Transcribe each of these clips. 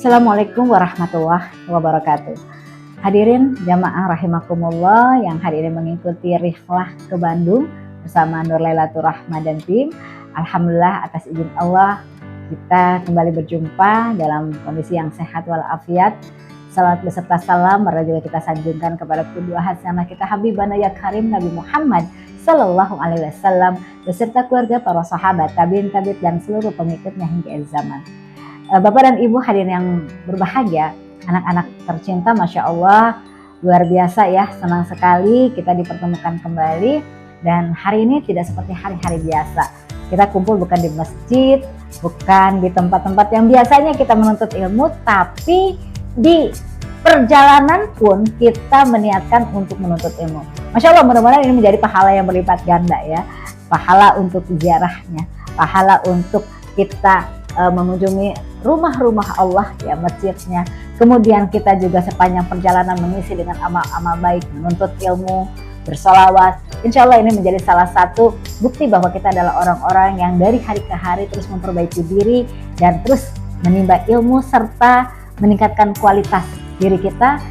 Assalamualaikum warahmatullahi wabarakatuh. Hadirin jamaah rahimakumullah yang hari ini mengikuti rihlah ke Bandung bersama Nur Lailatul Rahmah dan tim. Alhamdulillah atas izin Allah kita kembali berjumpa dalam kondisi yang sehat walafiat. Salawat beserta salam juga kita sanjungkan kepada kedua hasanah kita Habibana ya Karim Nabi Muhammad Sallallahu Alaihi Wasallam beserta keluarga, para sahabat, tabiin dan seluruh pengikutnya hingga akhir zaman. Bapak dan Ibu hadirin yang berbahagia, anak-anak tercinta, Masya Allah luar biasa ya, senang sekali kita dipertemukan kembali. Dan hari ini tidak seperti hari-hari biasa, kita kumpul bukan di masjid, bukan di tempat-tempat yang biasanya kita menuntut ilmu, tapi di perjalanan pun kita meniatkan untuk menuntut ilmu. Masya Allah, mudah-mudahan ini menjadi pahala yang berlipat ganda ya, pahala untuk ziarahnya, pahala untuk kita mengunjungi rumah-rumah Allah ya, masjidnya. Kemudian kita juga sepanjang perjalanan mengisi dengan amal-amal baik, menuntut ilmu, bersolawat. Insya Allah ini menjadi salah satu bukti bahwa kita adalah orang-orang yang dari hari ke hari terus memperbaiki diri dan terus menimba ilmu serta meningkatkan kualitas diri kita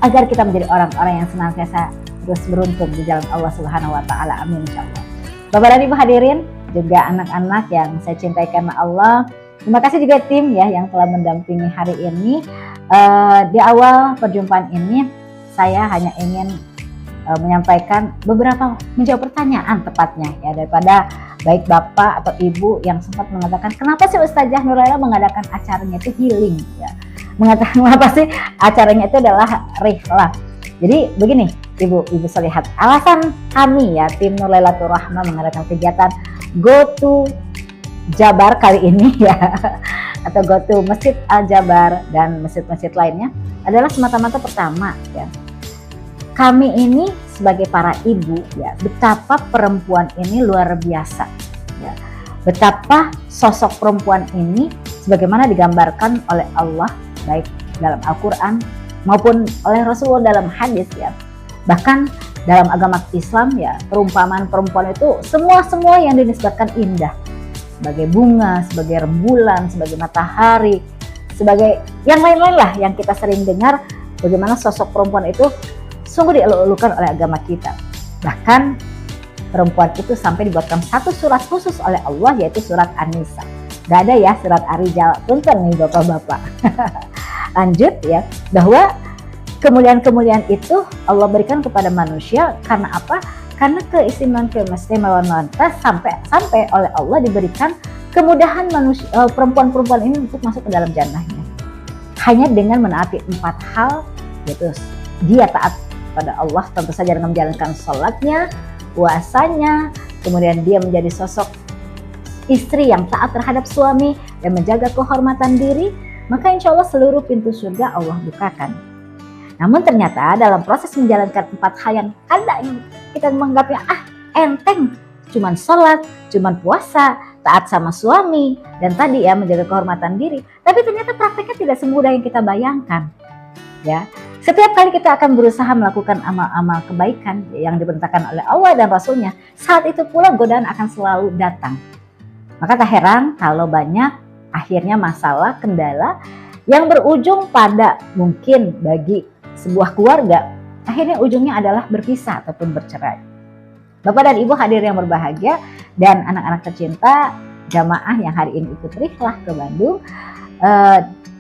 agar kita menjadi orang-orang yang senantiasa terus beruntung di jalan Allah Subhanahu wa taala. Amin insyaallah. Bapak dan Ibu hadirin, juga anak-anak yang saya cintai karena Allah. Terima kasih juga tim ya yang telah mendampingi hari ini. Di awal perjumpaan ini saya hanya ingin menyampaikan beberapa, menjawab pertanyaan tepatnya ya, daripada baik Bapak atau Ibu yang sempat mengatakan kenapa sih Ustazah Nur Laila mengadakan acaranya itu healing ya. Mengatakan kenapa sih acaranya itu adalah rihlah. Jadi begini Ibu lihat, alasan kami ya tim Nur Lailatul Rahmah mengadakan kegiatan Go to Jabar kali ini ya, atau Go to Masjid Al Jabar dan masjid-masjid lainnya adalah semata-mata pertama ya, kami ini sebagai para ibu ya, betapa perempuan ini luar biasa ya, betapa sosok perempuan ini sebagaimana digambarkan oleh Allah baik dalam Al-Quran maupun oleh Rasulullah dalam hadis ya. Bahkan dalam agama Islam ya, perumpamaan perempuan itu semua yang dinisbatkan indah, sebagai bunga, sebagai rembulan, sebagai matahari, sebagai yang lain-lain lah yang kita sering dengar bagaimana sosok perempuan itu sungguh dieluk-elukan oleh agama kita. Bahkan perempuan itu sampai dibuatkan satu surat khusus oleh Allah, yaitu surat An-Nisa. Gak ada ya surat Ar-Rijal, punten nih bapak-bapak. Lanjut ya, bahwa kemuliaan-kemuliaan itu Allah berikan kepada manusia karena apa? Karena keistimewaan wanita sampai oleh Allah diberikan kemudahan manusia, perempuan-perempuan ini untuk masuk ke dalam jannahnya. Hanya dengan menaati 4 hal, yaitu dia taat pada Allah tentu saja dengan menjalankan sholatnya, puasanya, kemudian dia menjadi sosok istri yang taat terhadap suami dan menjaga kehormatan diri, maka insya Allah seluruh pintu surga Allah bukakan. Namun ternyata dalam proses menjalankan 4 hal yang kadang kita menganggapnya enteng, cuman sholat, cuman puasa, taat sama suami, dan tadi ya menjaga kehormatan diri. Tapi ternyata prakteknya tidak semudah yang kita bayangkan. Ya, setiap kali kita akan berusaha melakukan amal-amal kebaikan yang diperintahkan oleh Allah dan Rasulnya, saat itu pula godaan akan selalu datang. Maka tak heran kalau banyak akhirnya masalah, kendala yang berujung pada mungkin bagi sebuah keluarga akhirnya ujungnya adalah berpisah ataupun bercerai. Bapak dan Ibu hadir yang berbahagia dan anak-anak tercinta jamaah yang hari ini ikut rihlah ke Bandung,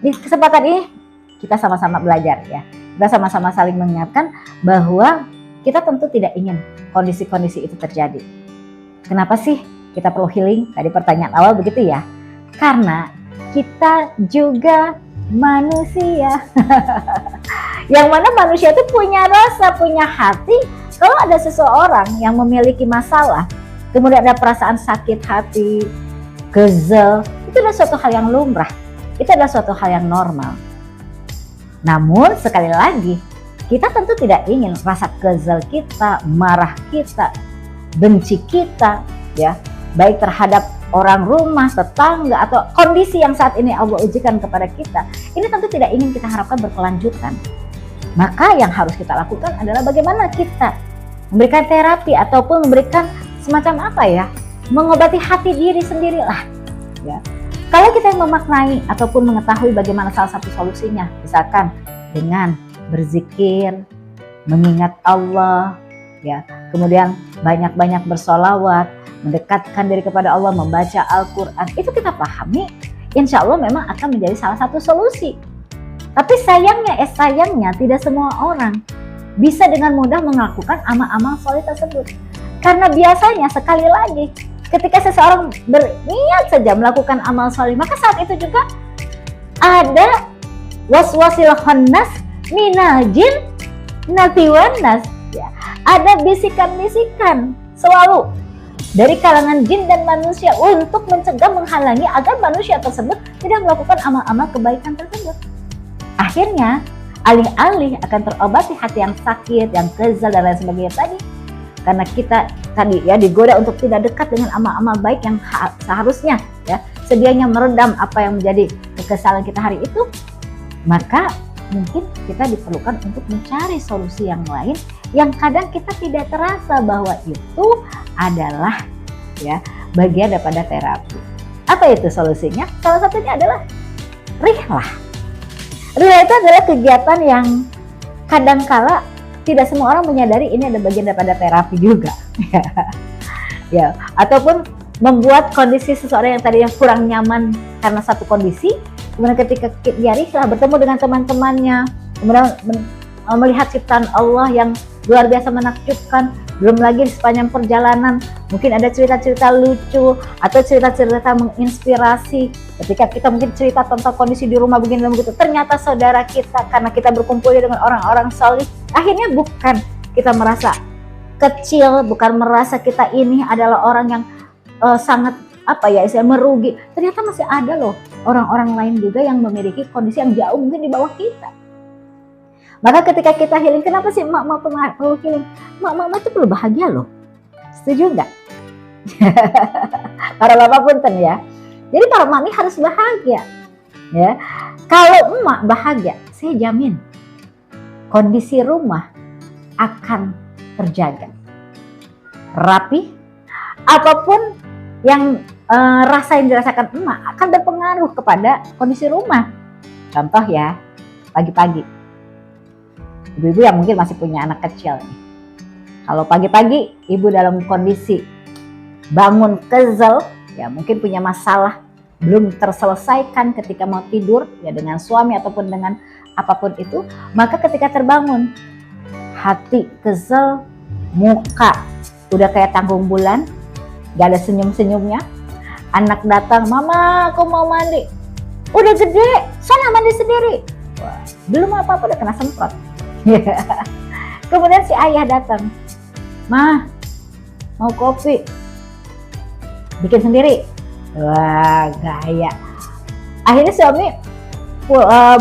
di kesempatan ini kita sama-sama belajar ya, kita sama-sama saling mengingatkan bahwa kita tentu tidak ingin kondisi-kondisi itu terjadi. Kenapa sih kita perlu healing? Tadi pertanyaan awal begitu ya, karena kita juga manusia. Yang mana manusia itu punya rasa, punya hati. Kalau ada seseorang yang memiliki masalah, kemudian ada perasaan sakit hati, kesel, itu adalah suatu hal yang lumrah, itu adalah suatu hal yang normal. Namun sekali lagi, kita tentu tidak ingin rasa kesel kita, marah kita, benci kita ya, baik terhadap orang rumah, tetangga, atau kondisi yang saat ini Allah ujikan kepada kita, ini tentu tidak ingin kita harapkan berkelanjutan. Maka yang harus kita lakukan adalah bagaimana kita memberikan terapi ataupun memberikan semacam apa ya, mengobati hati diri sendirilah ya. Kalau kita yang memaknai ataupun mengetahui bagaimana salah satu solusinya, misalkan dengan berzikir, mengingat Allah, ya, kemudian banyak-banyak bersolawat, mendekatkan diri kepada Allah, membaca Al-Quran, itu kita pahami, insya Allah memang akan menjadi salah satu solusi. Tapi sayangnya tidak semua orang bisa dengan mudah melakukan amal-amal soleh tersebut. Karena biasanya sekali lagi, ketika seseorang berniat saja melakukan amal soleh, maka saat itu juga ada waswasil khannas minal jin natiwanas, ya. Ada bisikan-bisikan selalu dari kalangan jin dan manusia untuk mencegah, menghalangi agar manusia tersebut tidak melakukan amal-amal kebaikan tersebut. Akhirnya alih-alih akan terobati hati yang sakit, yang kezal dan lain sebagainya tadi, karena kita tadi ya digoda untuk tidak dekat dengan amal-amal baik yang seharusnya ya sedianya meredam apa yang menjadi kekesalan kita hari itu, maka mungkin kita diperlukan untuk mencari solusi yang lain yang kadang kita tidak terasa bahwa itu adalah ya bagian daripada terapi. Apa itu solusinya? Salah satunya adalah rihlah. Rihlah itu adalah kegiatan yang kadangkala tidak semua orang menyadari ini ada bagian daripada terapi juga. Ya, ataupun membuat kondisi seseorang yang tadinya kurang nyaman karena satu kondisi, kemudian ketika dia rihlah bertemu dengan teman-temannya, kemudian melihat ciptaan Allah yang luar biasa menakjubkan, belum lagi di sepanjang perjalanan mungkin ada cerita-cerita lucu atau cerita-cerita menginspirasi. Ketika kita mungkin cerita tentang kondisi di rumah begini dan begitu, ternyata saudara kita karena kita berkumpul dengan orang-orang salih, akhirnya bukan kita merasa kecil, bukan merasa kita ini adalah orang yang sangat merugi. Ternyata masih ada loh orang-orang lain juga yang memiliki kondisi yang jauh mungkin di bawah kita. Maka ketika kita healing, kenapa sih emak perlu healing? Emak itu perlu bahagia loh. Setuju nggak? Para bapak punten ya. Jadi para emak ini harus bahagia. Ya, kalau emak bahagia, saya jamin kondisi rumah akan terjaga, rapi. Apapun yang rasa yang dirasakan emak akan berpengaruh kepada kondisi rumah. Contoh ya, pagi-pagi. Ibu-ibu yang mungkin masih punya anak kecil nih. Kalau pagi-pagi ibu dalam kondisi bangun kesel, ya mungkin punya masalah belum terselesaikan ketika mau tidur ya dengan suami ataupun dengan apapun itu, maka ketika terbangun hati kesel, muka udah kayak tanggung bulan, gak ada senyum-senyumnya. Anak datang, mama aku mau mandi, udah gede, sana mandi sendiri. Wah, belum apa-apa udah kena semprot. Kemudian si ayah datang, ma mau kopi, bikin sendiri. Wah, gaya. Akhirnya suami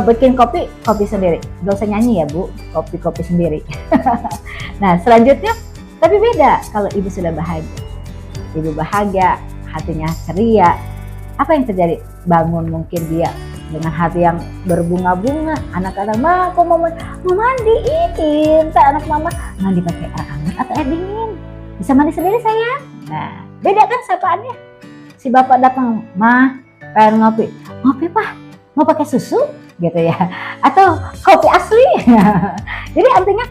bikin kopi sendiri. Gak usah nyanyi ya bu, kopi sendiri. Nah selanjutnya, tapi beda kalau ibu sudah bahagia. Ibu bahagia, hatinya ceria. Apa yang terjadi? Bangun mungkin dia dengan hati yang berbunga-bunga. Anak-anak, ma aku mau mandiin. Anak mama mandi pakai air hangat atau air dingin? Bisa mandi sendiri sayang. Nah beda kan sapaannya. Si bapak datang, ma pengen ngopi pak, mau pakai susu gitu ya, atau kopi asli. Jadi artinya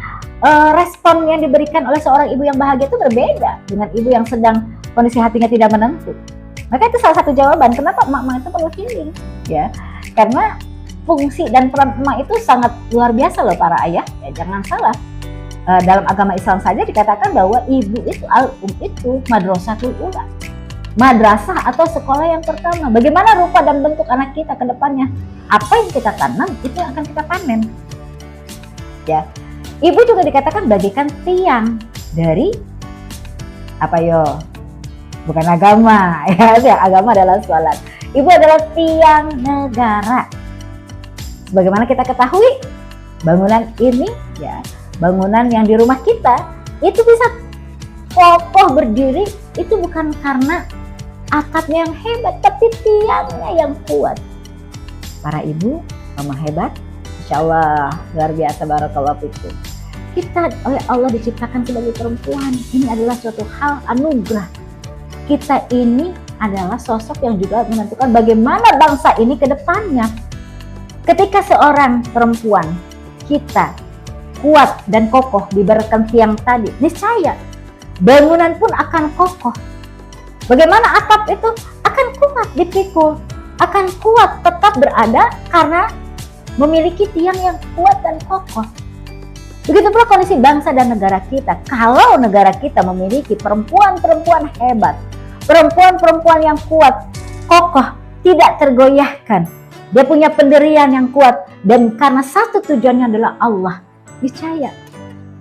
respon yang diberikan oleh seorang ibu yang bahagia itu berbeda dengan ibu yang sedang kondisi hatinya tidak menentu. Maka itu salah satu jawaban kenapa emak-emak itu perlu healing ya, karena fungsi dan peran emak itu sangat luar biasa loh para ayah ya. Jangan salah, dalam agama Islam saja dikatakan bahwa ibu itu itu madrasatul ula, madrasah atau sekolah yang pertama. Bagaimana rupa dan bentuk anak kita ke depannya, apa yang kita tanam itu yang akan kita panen ya. Ibu juga dikatakan bagaikan tiang dari apa yo, bukan agama ya, agama adalah sholat. Ibu adalah tiang negara. Sebagaimana kita ketahui, bangunan ini ya, bangunan yang di rumah kita itu bisa kokoh berdiri itu bukan karena atapnya yang hebat, tapi tiangnya yang kuat. Para ibu, mama hebat, insya Allah luar biasa, barakallahu fikum. Kita oleh Allah diciptakan sebagai perempuan, ini adalah suatu hal anugerah. Kita ini adalah sosok yang juga menentukan bagaimana bangsa ini ke depannya. Ketika seorang perempuan kita kuat dan kokoh diberikan tiang tadi, niscaya bangunan pun akan kokoh. Bagaimana atap itu akan kuat dipikul, akan kuat tetap berada karena memiliki tiang yang kuat dan kokoh. Begitu pula kondisi bangsa dan negara kita. Kalau negara kita memiliki perempuan-perempuan hebat, perempuan-perempuan yang kuat, kokoh, tidak tergoyahkan, dia punya pendirian yang kuat, dan karena satu tujuannya adalah Allah, niscaya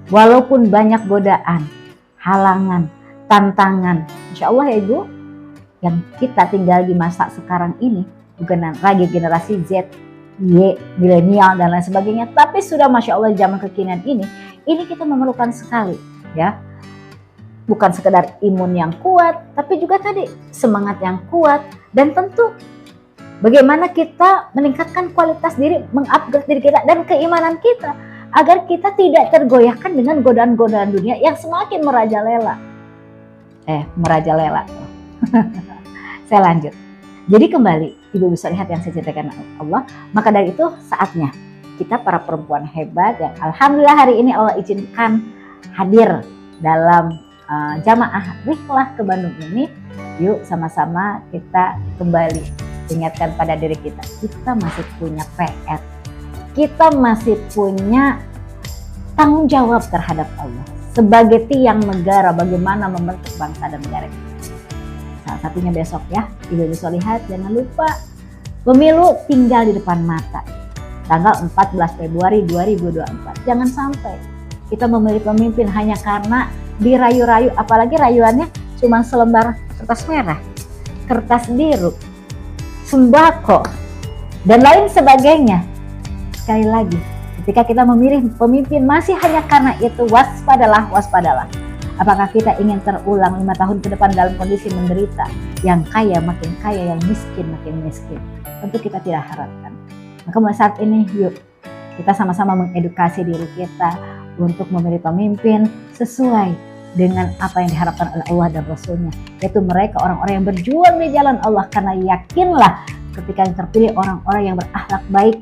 walaupun banyak godaan, halangan, tantangan, insya Allah ya Ibu, yang kita tinggal di masa sekarang ini bukan lagi generasi Z, Y, milenial dan lain sebagainya, tapi sudah Masya Allah zaman kekinian ini kita memerlukan sekali ya, bukan sekedar imun yang kuat, tapi juga tadi semangat yang kuat, dan tentu bagaimana kita meningkatkan kualitas diri, mengupgrade diri kita dan keimanan kita, agar kita tidak tergoyahkan dengan godaan-godaan dunia yang semakin merajalela. Saya lanjut. Jadi kembali, Ibu bisa lihat yang saya ceritakan Allah, maka dari itu saatnya kita para perempuan hebat yang alhamdulillah hari ini Allah izinkan hadir dalam jamaah Rihlah ke Bandung ini, yuk sama-sama kita kembali ingatkan pada diri kita masih punya PR, kita masih punya tanggung jawab terhadap Allah sebagai tiang negara, bagaimana membentuk bangsa dan negara kita. Salah satunya besok ya, Ibu bisa lihat, jangan lupa pemilu tinggal di depan mata, tanggal 14 Februari 2024. Jangan sampai kita memilih pemimpin hanya karena dirayu-rayu, apalagi rayuannya cuma selembar kertas merah, kertas biru, sembako, dan lain sebagainya. Sekali lagi, ketika kita memilih pemimpin masih hanya karena itu, waspadalah. Apakah kita ingin terulang 5 tahun ke depan dalam kondisi menderita, yang kaya makin kaya, yang miskin makin miskin? Tentu kita tidak harapkan. Maka mulai saat ini yuk kita sama-sama mengedukasi diri kita untuk memilih pemimpin sesuai dengan apa yang diharapkan oleh Allah dan Rasulnya, yaitu mereka orang-orang yang berjuang di jalan Allah. Karena yakinlah ketika yang terpilih orang-orang yang berakhlak baik,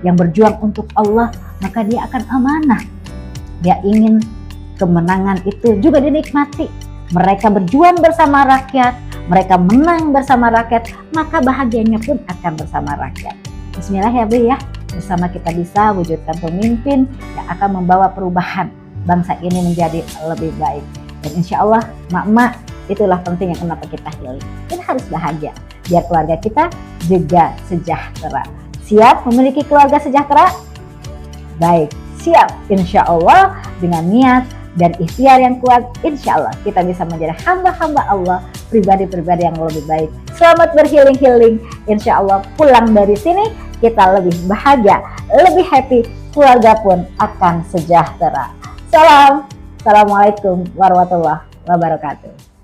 yang berjuang untuk Allah, maka dia akan amanah. Dia ingin kemenangan itu juga dinikmati. Mereka berjuang bersama rakyat, mereka menang bersama rakyat, maka bahagianya pun akan bersama rakyat. Bismillah ya Bu ya, bersama kita bisa wujudkan pemimpin yang akan membawa perubahan bangsa ini menjadi lebih baik. Dan insya Allah mak-mak, itulah penting yang kenapa kita healing. Kita harus bahagia biar keluarga kita juga sejahtera. Siap memiliki keluarga sejahtera? Baik, siap. Insya Allah dengan niat dan ikhtiar yang kuat, insya Allah kita bisa menjadi hamba-hamba Allah, pribadi-pribadi yang lebih baik. Selamat berhealing-healing. Insya Allah pulang dari sini kita lebih bahagia, lebih happy, keluarga pun akan sejahtera. Salam. Assalamualaikum warahmatullahi wabarakatuh.